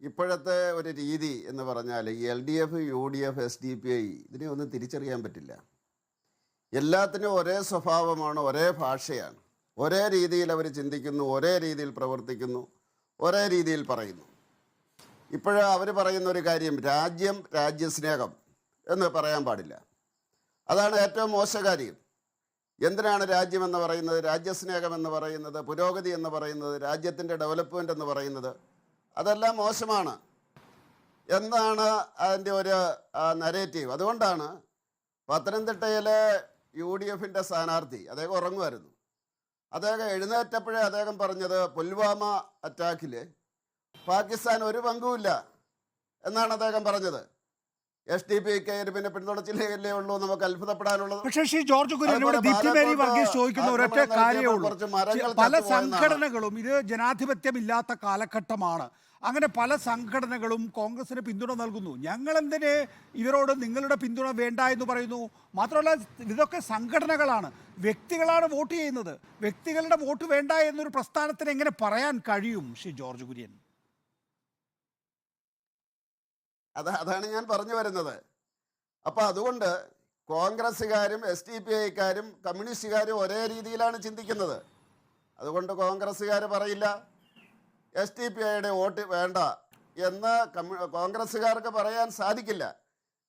ഇപ്പോഴത്തെ ഒരു രീതി എന്ന് പറഞ്ഞാൽ LDF, UDF, SDPI ഇതിനെ ഒന്നും തിരിച്ചറിയാൻ പറ്റില്ല. എല്ലാത്തിനും ഒരേ സ്വഭാവമാണ്, ഒരേ ഭാഷയാണ്, ഒരേ രീതിയിൽ അവർ ചിന്തിക്കുന്നു, ഒരേ രീതിയിൽ പ്രവർത്തിക്കുന്നു, ഒരേ രീതിയിൽ പറയുന്നു. ഇപ്പോഴും അവർ പറയുന്ന ഒരു കാര്യം രാജ്യം, രാജ്യസ്നേഹം എന്ന് പറയാൻ പാടില്ല. അതാണ് ഏറ്റവും മോശകാര്യം. എന്തിനാണ് രാജ്യം എന്ന് പറയുന്നത്, രാജ്യസ്നേഹം എന്ന് പറയുന്നത്, പുരോഗതി എന്ന് പറയുന്നത്, രാജ്യത്തിൻ്റെ ഡെവലപ്മെൻ്റ് എന്ന് പറയുന്നത്? അതെല്ലാം മോശമാണ് എന്നാണ് അതിൻ്റെ ഒരു നരേറ്റീവ്. അതുകൊണ്ടാണ് പത്തനംതിട്ടയിലെ UDFൻ്റെ സ്ഥാനാർത്ഥി അദ്ദേഹം ഉറങ്ങുമായിരുന്നു. അദ്ദേഹം എഴുന്നേറ്റപ്പോഴേ അദ്ദേഹം പറഞ്ഞത് പുൽവാമ അറ്റാക്കിൽ പാകിസ്ഥാൻ ഒരു പങ്കുമില്ല എന്നാണ് അദ്ദേഹം പറഞ്ഞത്. SDPക്ക് പിന്നെ പിന്തുണച്ചില്ലേ ഉള്ളൂ നമുക്ക് അത്ഭുതപ്പെടാനുള്ളത്. പക്ഷേ ശ്രീ ജോർജ് കുര്യനോട് ദീപ്തി മേരി വർഗീസ് ചോദിക്കുന്ന ഒരൊറ്റ കാര്യമേ ഉള്ളൂ. പല സംഘടനകളും, ഇത് ജനാധിപത്യമില്ലാത്ത കാലഘട്ടമാണ്, അങ്ങനെ പല സംഘടനകളും കോൺഗ്രസിന് പിന്തുണ നൽകുന്നു. ഞങ്ങളെന്തിന് ഇവരോട് നിങ്ങളുടെ പിന്തുണ വേണ്ട എന്ന് പറയുന്നു? മാത്രമല്ല ഇതൊക്കെ സംഘടനകളാണ്, വ്യക്തികളാണ് വോട്ട് ചെയ്യുന്നത്. വ്യക്തികളുടെ വോട്ട് വേണ്ട എന്നൊരു പ്രസ്ഥാനത്തിന് എങ്ങനെ പറയാൻ കഴിയും ശ്രീ ജോർജ് കുര്യൻ? അതാണ് ഞാൻ പറഞ്ഞു വരുന്നത്. അപ്പോൾ അതുകൊണ്ട് കോൺഗ്രസ്സുകാരും SDPIക്കാരും കമ്മ്യൂണിസ്റ്റുകാരും ഒരേ രീതിയിലാണ് ചിന്തിക്കുന്നത്. അതുകൊണ്ട് കോൺഗ്രസ്സുകാർ പറയില്ല SDPIയുടെ വോട്ട് വേണ്ട എന്ന് കോൺഗ്രസ്സുകാർക്ക് പറയാൻ സാധിക്കില്ല.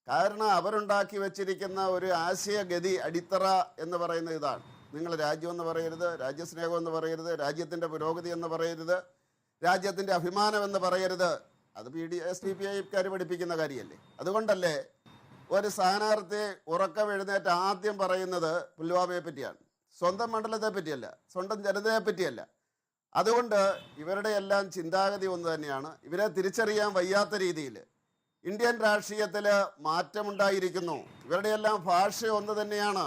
കാരണം അവരുണ്ടാക്കി വച്ചിരിക്കുന്ന ഒരു ആശയഗതി, അടിത്തറ എന്ന് പറയുന്നത് ഇതാണ്. നിങ്ങൾ രാജ്യം എന്ന് പറയരുത്, രാജ്യസ്നേഹം എന്ന് പറയരുത്, രാജ്യത്തിൻ്റെ പുരോഗതി എന്ന് പറയരുത്, രാജ്യത്തിൻ്റെ അഭിമാനം എന്ന് പറയരുത്. അത് SDPIക്കാർ പഠിപ്പിക്കുന്ന കാര്യമല്ലേ. അതുകൊണ്ടല്ലേ ഒരു സ്ഥാനാർത്ഥി ഉറക്കം എഴുന്നേറ്റ് ആദ്യം പറയുന്നത് പുൽവാമയെ പറ്റിയാണ്, സ്വന്തം മണ്ഡലത്തെ പറ്റിയല്ല, സ്വന്തം ജനതയെ പറ്റിയല്ല. അതുകൊണ്ട് ഇവരുടെ എല്ലാം ചിന്താഗതി ഒന്ന് തന്നെയാണ്. ഇവരെ തിരിച്ചറിയാൻ വയ്യാത്ത രീതിയിൽ ഇന്ത്യൻ രാഷ്ട്രീയത്തിൽ മാറ്റമുണ്ടായിരിക്കുന്നു. ഇവരുടെ എല്ലാം ഭാഷ ഒന്ന് തന്നെയാണ്.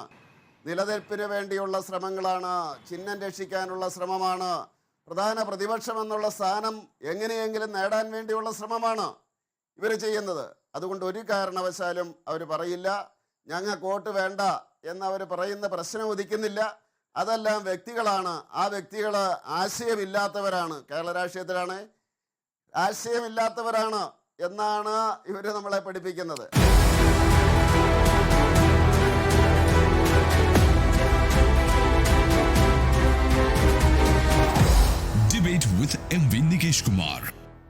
നിലനിൽപ്പിന് വേണ്ടിയുള്ള ശ്രമങ്ങളാണ്, ചിഹ്നം രക്ഷിക്കാനുള്ള ശ്രമമാണ്, പ്രധാന പ്രതിപക്ഷം എന്നുള്ള സ്ഥാനം എങ്ങനെയെങ്കിലും നേടാൻ വേണ്ടിയുള്ള ശ്രമമാണ് ഇവർ ചെയ്യുന്നത്. അതുകൊണ്ട് ഒരു കാരണവശാലും അവർ പറയില്ല ഞങ്ങൾക്ക് വോട്ട് വേണ്ട എന്നവർ പറയുന്ന പ്രശ്നം ഉദിക്കുന്നില്ല. അതെല്ലാം വ്യക്തികളാണ്. ആ വ്യക്തികൾ ആശയമില്ലാത്തവരാണ്. കേരള രാഷ്ട്രീയത്തിലാണ് ആശയമില്ലാത്തവരാണ് എന്നാണ് ഇവർ നമ്മളെ പഠിപ്പിക്കുന്നത്. Debate with MV Nikesh Kumar.